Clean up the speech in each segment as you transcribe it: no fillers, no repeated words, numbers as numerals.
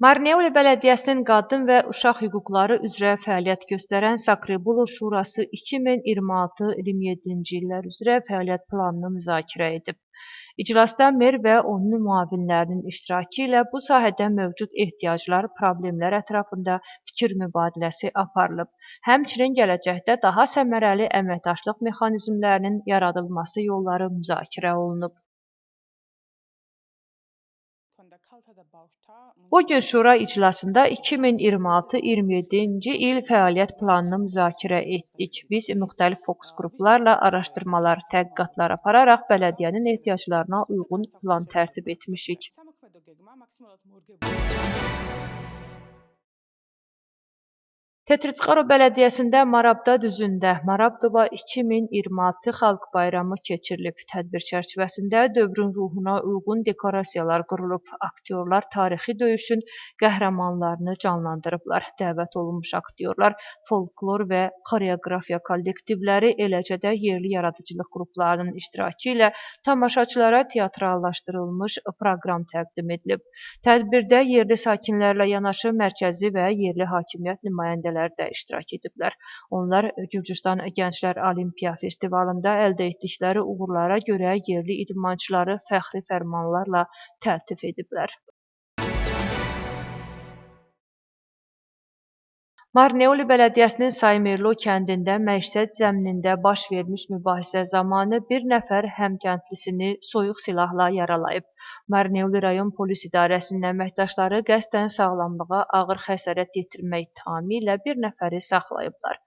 Marneuli Bələdiyyəsinin Qadın və Uşaq Hüquqları üzrə fəaliyyət göstərən Sakribulu Şurası 2026-27-ci illər üzrə fəaliyyət planını müzakirə edib. İclasda mer və onun müavinlərinin iştirakı ilə bu sahədə mövcud ehtiyaclar, problemlər ətrafında fikir mübadiləsi aparılıb. Həmçinin gələcəkdə daha səmərəli əməkdaşlıq mexanizmlərinin yaradılması yolları müzakirə olunub. Bugün Şura iclasında 2026-27-ci il fəaliyyət planını müzakirə etdik. Biz müxtəlif fokus qruplarla araşdırmalar, tədqiqatlar apararaq bələdiyyənin ehtiyaclarına uyğun plan tərtib etmişik. Tetricqaro Bələdiyyəsində Marabda düzündə Marabdova 2026 Xalq Bayramı keçirilib. Tədbir çərçivəsində dövrün ruhuna uyğun dekorasiyalar qurulub. Aktyorlar tarixi döyüşün qəhrəmanlarını canlandırıblar. Dəvət olunmuş aktyorlar, folklor və xoreoqrafiya kollektivləri, eləcə də yerli yaradıcılıq qruplarının iştirakı ilə tamaşaçılara teatrallaşdırılmış proqram təqdim edilib. Tədbirdə yerli sakinlərlə yanaşı mərkəzi və yerli hakimiyyət nümayəndələri də iştirak ediblər. Onlar Gürcüstan Gənclər Olimpiya Festivalında əldə etdikləri uğurlara görə yerli idmançıları fəxri fərmanlarla təltif ediblər. Marneuli Bələdiyyəsinin Saymerlo kəndində məişət zəminində baş vermiş mübahisə zamanı bir nəfər həmkəndlisini soyuq silahla yaralayıb. Marneuli rayon polis idarəsinin əməkdaşları qəsdən sağlamlığa ağır xəsarət yetirmək ittihamı ilə bir nəfəri saxlayıblar.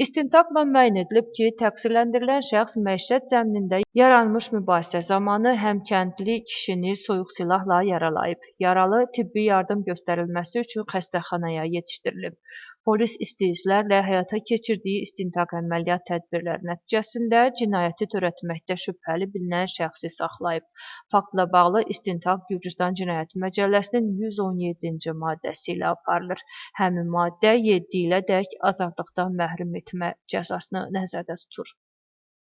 İstintaqla müəyyən edilib ki, təqsirləndirilən şəxs məişət zəminində yaranmış mübahisə zamanı həmkəndli kişini soyuq silahla yaralayıb. Yaralı tibbi yardım göstərilməsi üçün xəstəxanaya yetişdirilib. Polis istihizlərlə həyata keçirdiyi istintaq əməliyyat tədbirləri nəticəsində cinayəti törətməkdə şübhəli bilinən şəxsi saxlayıb. Faktla bağlı istintaq Gürcüstan Cinayət Məcəlləsinin 117-ci maddəsi ilə aparılır. Həmin maddə 7 ilədək azadlıqdan məhrum etmə cəzasını nəzərdə tutur.